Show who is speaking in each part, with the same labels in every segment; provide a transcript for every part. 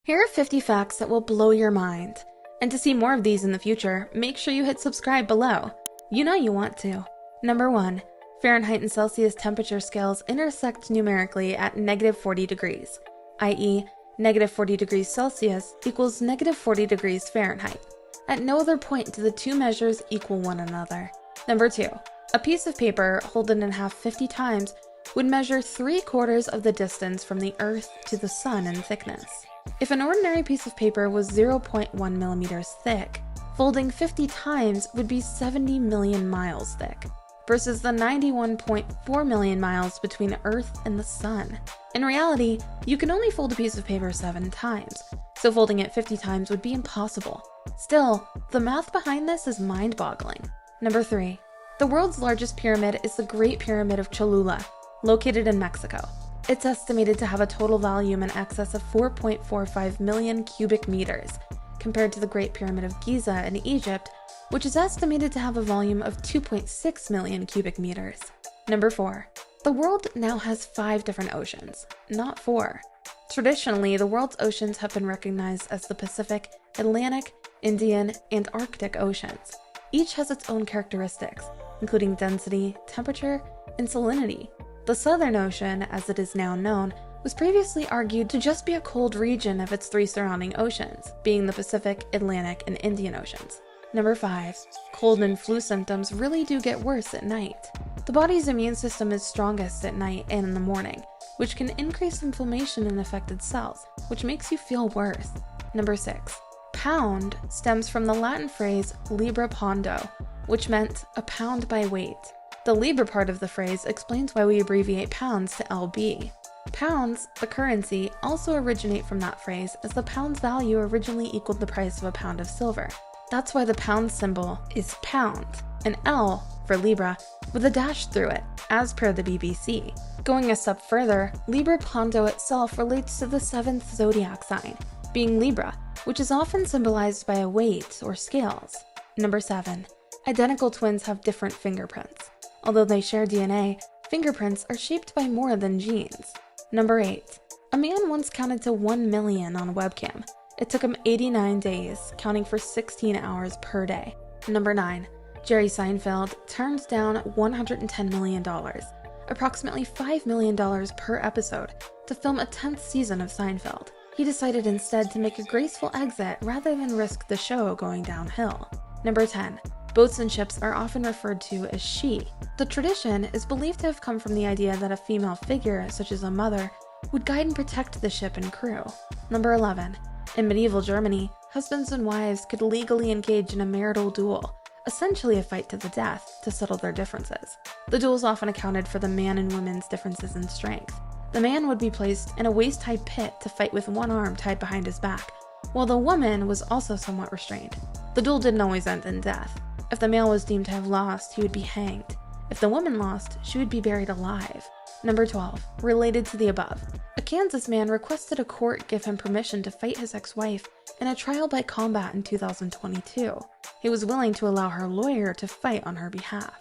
Speaker 1: Here are 50 facts that will blow your mind. And to see more of these in the future, make sure you hit subscribe below. You know you want to. Number 1. Fahrenheit and Celsius temperature scales intersect numerically at -40 degrees, i.e., -40 degrees Celsius equals -40 degrees Fahrenheit. At no other point do the two measures equal one another. Number 2. A piece of paper folded in half 50 times would measure 3/4 of the distance from the Earth to the Sun in thickness. If an ordinary piece of paper was 0.1 millimeters thick, folding 50 times would be 70 million miles thick, versus the 91.4 million miles between Earth and the Sun. In reality, you can only fold a piece of paper 7 times, so folding it 50 times would be impossible. Still, the math behind this is mind-boggling. Number 3. The world's largest pyramid is the Great Pyramid of Cholula, located in Mexico. It's estimated to have a total volume in excess of 4.45 million cubic meters, compared to the Great Pyramid of Giza in Egypt, which is estimated to have a volume of 2.6 million cubic meters. Number 4. The world now has 5 different oceans, not 4. Traditionally, the world's oceans have been recognized as the Pacific, Atlantic, Indian, and Arctic oceans. Each has its own characteristics, including density, temperature, and salinity. The Southern Ocean, as it is now known, was previously argued to just be a cold region of its 3 surrounding oceans, being the Pacific, Atlantic, and Indian Oceans. Number 5. Cold and flu symptoms really do get worse at night. The body's immune system is strongest at night and in the morning, which can increase inflammation in affected cells, which makes you feel worse. Number 6. Pound stems from the Latin phrase libra pondo, which meant a pound by weight. The Libra part of the phrase explains why we abbreviate pounds to LB. Pounds, the currency, also originate from that phrase, as the pound's value originally equaled the price of a pound of silver. That's why the pound symbol is pound, an L for Libra, with a dash through it, as per the BBC. Going a step further, Libra Pondo itself relates to the 7th zodiac sign, being Libra, which is often symbolized by a weight or scales. Number 7. Identical twins have different fingerprints. Although they share DNA, fingerprints are shaped by more than genes. Number 8. A man once counted to 1 million on a webcam. It took him 89 days, counting for 16 hours per day. Number 9. Jerry Seinfeld turned down $110 million, approximately $5 million per episode, to film a 10th season of Seinfeld. He decided instead to make a graceful exit rather than risk the show going downhill. Number 10. Boats and ships are often referred to as she. The tradition is believed to have come from the idea that a female figure, such as a mother, would guide and protect the ship and crew. Number 11. In medieval Germany, husbands and wives could legally engage in a marital duel, essentially a fight to the death, to settle their differences. The duels often accounted for the man and woman's differences in strength. The man would be placed in a waist-high pit to fight with one arm tied behind his back, while the woman was also somewhat restrained. The duel didn't always end in death. If the male was deemed to have lost, he would be hanged. If the woman lost, she would be buried alive. Number 12. Related to the above. A Kansas man requested a court give him permission to fight his ex-wife in a trial by combat in 2022. He was willing to allow her lawyer to fight on her behalf.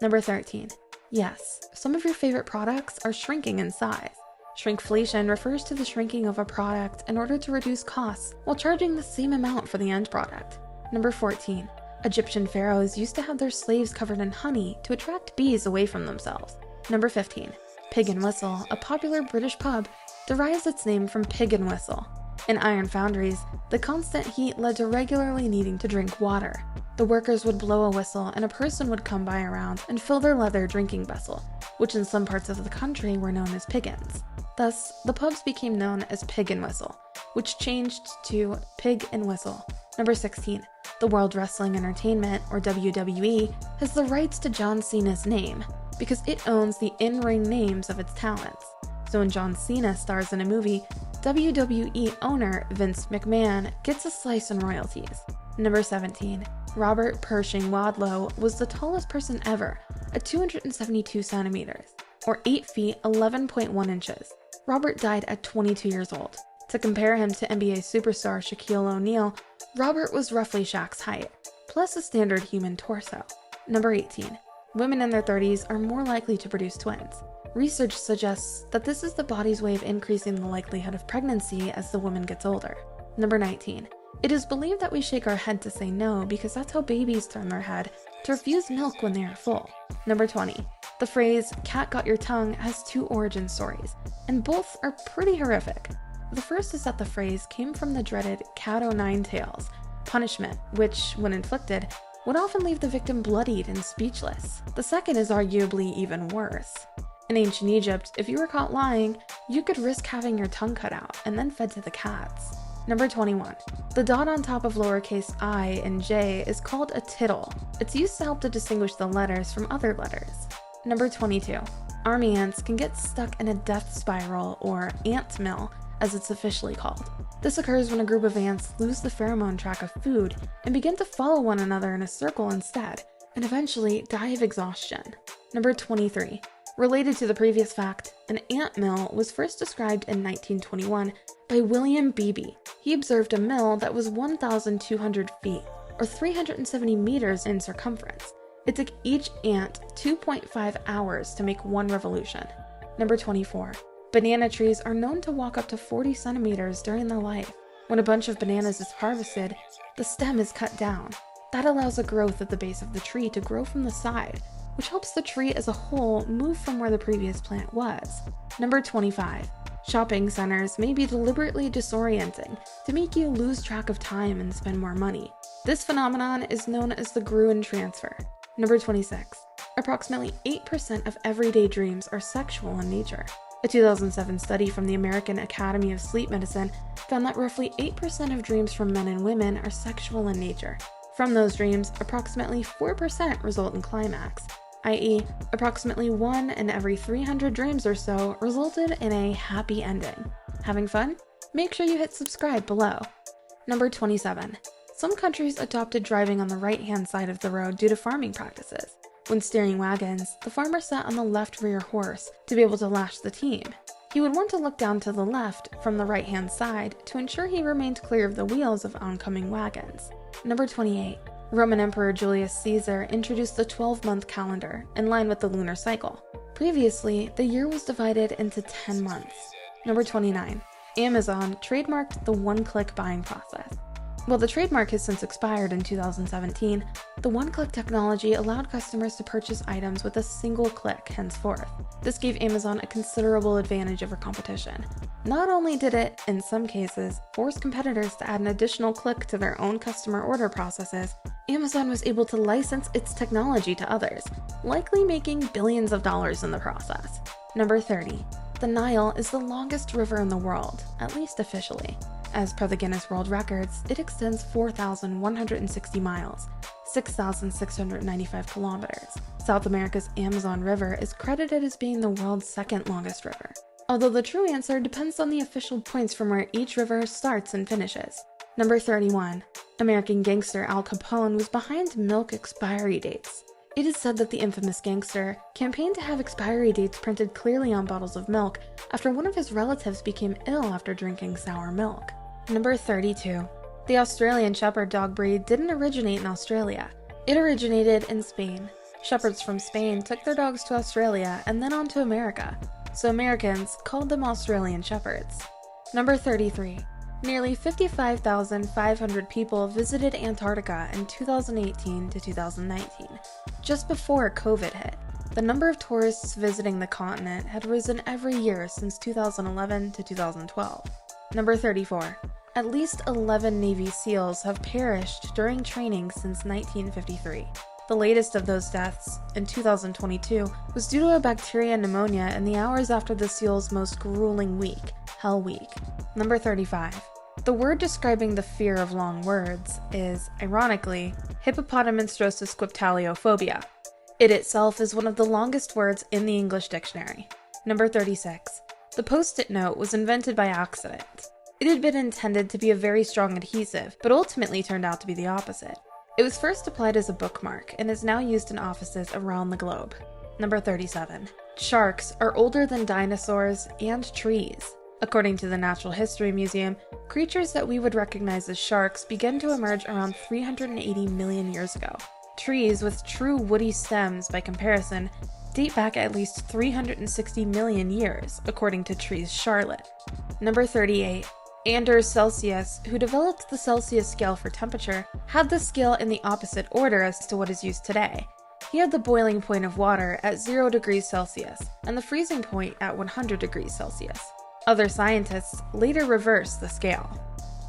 Speaker 1: Number 13. Yes, some of your favorite products are shrinking in size. Shrinkflation refers to the shrinking of a product in order to reduce costs while charging the same amount for the end product. Number 14. Egyptian pharaohs used to have their slaves covered in honey to attract bees away from themselves. Number 15. Pig and Whistle, a popular British pub, derives its name from pig and whistle. In iron foundries, the constant heat led to regularly needing to drink water. The workers would blow a whistle and a person would come by around and fill their leather drinking vessel, which in some parts of the country were known as piggins. Thus, the pubs became known as Pig and Whistle, which changed to Pig and Whistle. Number 16. The World Wrestling Entertainment, or WWE, has the rights to John Cena's name because it owns the in-ring names of its talents. So when John Cena stars in a movie, WWE owner Vince McMahon gets a slice in royalties. Number 17. Robert Pershing Wadlow was the tallest person ever at 272 centimeters, or 8 feet 11.1 inches. Robert died at 22 years old. To compare him to NBA superstar Shaquille O'Neal, Robert was roughly Shaq's height, plus a standard human torso. Number 18. Women in their 30s are more likely to produce twins. Research suggests that this is the body's way of increasing the likelihood of pregnancy as the woman gets older. Number 19. It is believed that we shake our head to say no because that's how babies turn their head to refuse milk when they are full. Number 20. The phrase, "cat got your tongue," has two origin stories, and both are pretty horrific. The first is that the phrase came from the dreaded cat o' nine tails punishment, which, when inflicted, would often leave the victim bloodied and speechless. The second is arguably even worse. In ancient Egypt, if you were caught lying, you could risk having your tongue cut out and then fed to the cats. Number 21. The dot on top of lowercase I and J is called a tittle. It's used to help to distinguish the letters from other letters. Number 22. Army ants can get stuck in a death spiral, or ant mill, as it's officially called. This occurs when a group of ants lose the pheromone track of food and begin to follow one another in a circle instead, and eventually die of exhaustion. Number 23. Related to the previous fact, an ant mill was first described in 1921 by William Beebe. He observed a mill that was 1,200 feet, or 370 meters in circumference. It took each ant 2.5 hours to make one revolution. Number 24. Banana trees are known to walk up to 40 centimeters during their life. When a bunch of bananas is harvested, the stem is cut down. That allows a growth at the base of the tree to grow from the side, which helps the tree as a whole move from where the previous plant was. Number 25. Shopping centers may be deliberately disorienting to make you lose track of time and spend more money. This phenomenon is known as the Gruen transfer. Number 26. Approximately 8% of everyday dreams are sexual in nature. A 2007 study from the American Academy of Sleep Medicine found that roughly 8% of dreams from men and women are sexual in nature. From those dreams, approximately 4% result in climax, i.e., approximately 1 in every 300 dreams or so resulted in a happy ending. Having fun? Make sure you hit subscribe below. Number 27. Some countries adopted driving on the right-hand side of the road due to farming practices. When steering wagons, the farmer sat on the left rear horse to be able to lash the team. He would want to look down to the left from the right-hand side to ensure he remained clear of the wheels of oncoming wagons. Number 28. Roman Emperor Julius Caesar introduced the 12-month calendar in line with the lunar cycle. Previously, the year was divided into 10 months. Number 29. Amazon trademarked the one-click buying process. While the trademark has since expired in 2017, the one-click technology allowed customers to purchase items with a single click henceforth. This gave Amazon a considerable advantage over competition. Not only did it, in some cases, force competitors to add an additional click to their own customer order processes, Amazon was able to license its technology to others, likely making billions of dollars in the process. Number 30. The Nile is the longest river in the world, at least officially. As per the Guinness World Records, it extends 4,160 miles, 6,695 kilometers. South America's Amazon River is credited as being the world's second longest river, although the true answer depends on the official points from where each river starts and finishes. Number 31. American gangster Al Capone was behind milk expiry dates. It is said that the infamous gangster campaigned to have expiry dates printed clearly on bottles of milk after one of his relatives became ill after drinking sour milk. Number 32. The Australian Shepherd dog breed didn't originate in Australia. It originated in Spain. Shepherds from Spain took their dogs to Australia and then on to America, so Americans called them Australian Shepherds. Number 33. Nearly 55,500 people visited Antarctica in 2018 to 2019, just before COVID hit. The number of tourists visiting the continent had risen every year since 2011 to 2012. Number 34. At least 11 Navy SEALs have perished during training since 1953. The latest of those deaths, in 2022, was due to a bacteria pneumonia in the hours after the SEALs' most grueling week, Hell Week. Number 35. The word describing the fear of long words is, ironically, hippopotamonstrosis. It itself is one of the longest words in the English dictionary. Number 36. The Post-it note was invented by accident. It had been intended to be a very strong adhesive, but ultimately turned out to be the opposite. It was first applied as a bookmark and is now used in offices around the globe. Number 37. Sharks are older than dinosaurs and trees. According to the Natural History Museum, creatures that we would recognize as sharks began to emerge around 380 million years ago. Trees with true woody stems, by comparison, date back at least 360 million years, according to Trees Charlotte. Number 38. Anders Celsius, who developed the Celsius scale for temperature, had the scale in the opposite order as to what is used today. He had the boiling point of water at 0 degrees Celsius and the freezing point at 100 degrees Celsius. Other scientists later reversed the scale.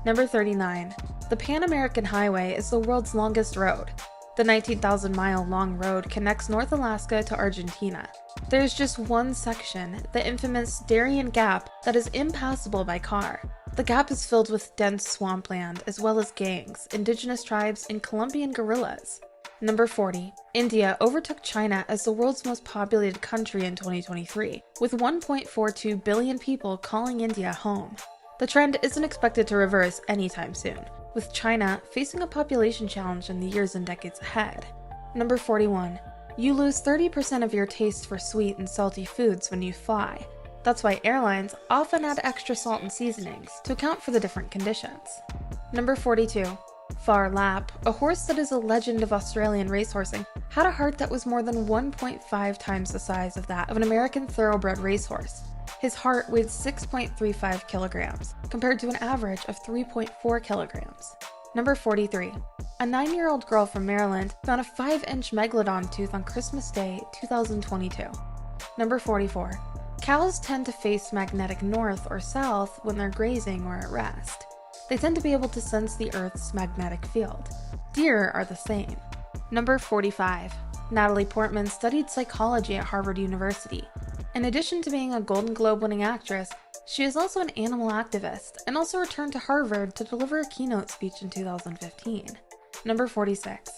Speaker 1: Number 39. The Pan American Highway is the world's longest road. The 19,000-mile-long road connects North Alaska to Argentina. There is just one section, the infamous Darien Gap, that is impassable by car. The gap is filled with dense swampland, as well as gangs, indigenous tribes, and Colombian guerrillas. Number 40. India overtook China as the world's most populated country in 2023, with 1.42 billion people calling India home. The trend isn't expected to reverse anytime soon, with China facing a population challenge in the years and decades ahead. Number 41. You lose 30% of your taste for sweet and salty foods when you fly. That's why airlines often add extra salt and seasonings to account for the different conditions. Number 42. Far Lap, a horse that is a legend of Australian racehorsing, had a heart that was more than 1.5 times the size of that of an American thoroughbred racehorse. His heart weighed 6.35 kilograms, compared to an average of 3.4 kilograms. Number 43. A 9-year-old girl from Maryland found a 5-inch megalodon tooth on Christmas Day, 2022. Number 44. Cows tend to face magnetic north or south when they're grazing or at rest. They tend to be able to sense the Earth's magnetic field. Deer are the same. Number 45. Natalie Portman studied psychology at Harvard University. In addition to being a Golden Globe-winning actress, she is also an animal activist and also returned to Harvard to deliver a keynote speech in 2015. Number 46.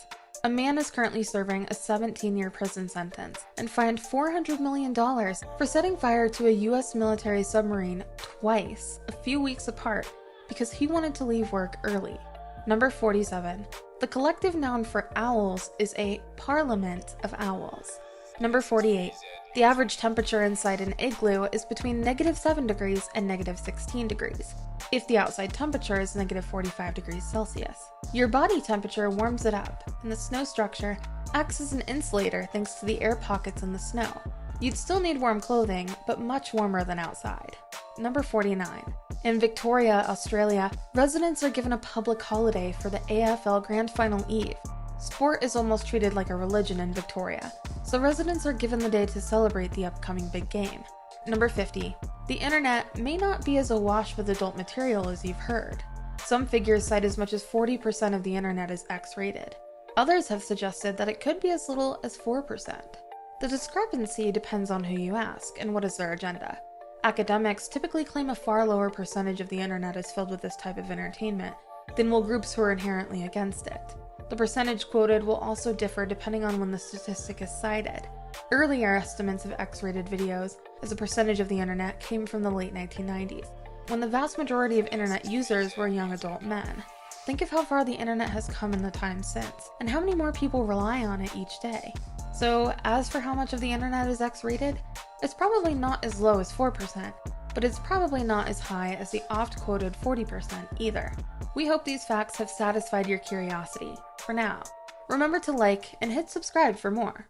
Speaker 1: A man is currently serving a 17-year prison sentence and fined $400 million for setting fire to a U.S. military submarine twice, a few weeks apart, because he wanted to leave work early. Number 47. The collective noun for owls is a parliament of owls. Number 48. The average temperature inside an igloo is between -7 degrees and -16 degrees, if the outside temperature is -45 degrees Celsius. Your body temperature warms it up, and the snow structure acts as an insulator thanks to the air pockets in the snow. You'd still need warm clothing, but much warmer than outside. Number 49. In Victoria, Australia, residents are given a public holiday for the AFL Grand Final Eve. Sport is almost treated like a religion in Victoria, so residents are given the day to celebrate the upcoming big game. Number 50. The internet may not be as awash with adult material as you've heard. Some figures cite as much as 40% of the internet as X-rated. Others have suggested that it could be as little as 4%. The discrepancy depends on who you ask and what is their agenda. Academics typically claim a far lower percentage of the internet is filled with this type of entertainment than will groups who are inherently against it. The percentage quoted will also differ depending on when the statistic is cited. Earlier estimates of X-rated videos as a percentage of the internet came from the late 1990s, when the vast majority of internet users were young adult men. Think of how far the internet has come in the time since, and how many more people rely on it each day. So, as for how much of the internet is X-rated, it's probably not as low as 4%, but it's probably not as high as the oft-quoted 40% either. We hope these facts have satisfied your curiosity. For now, remember to like and hit subscribe for more.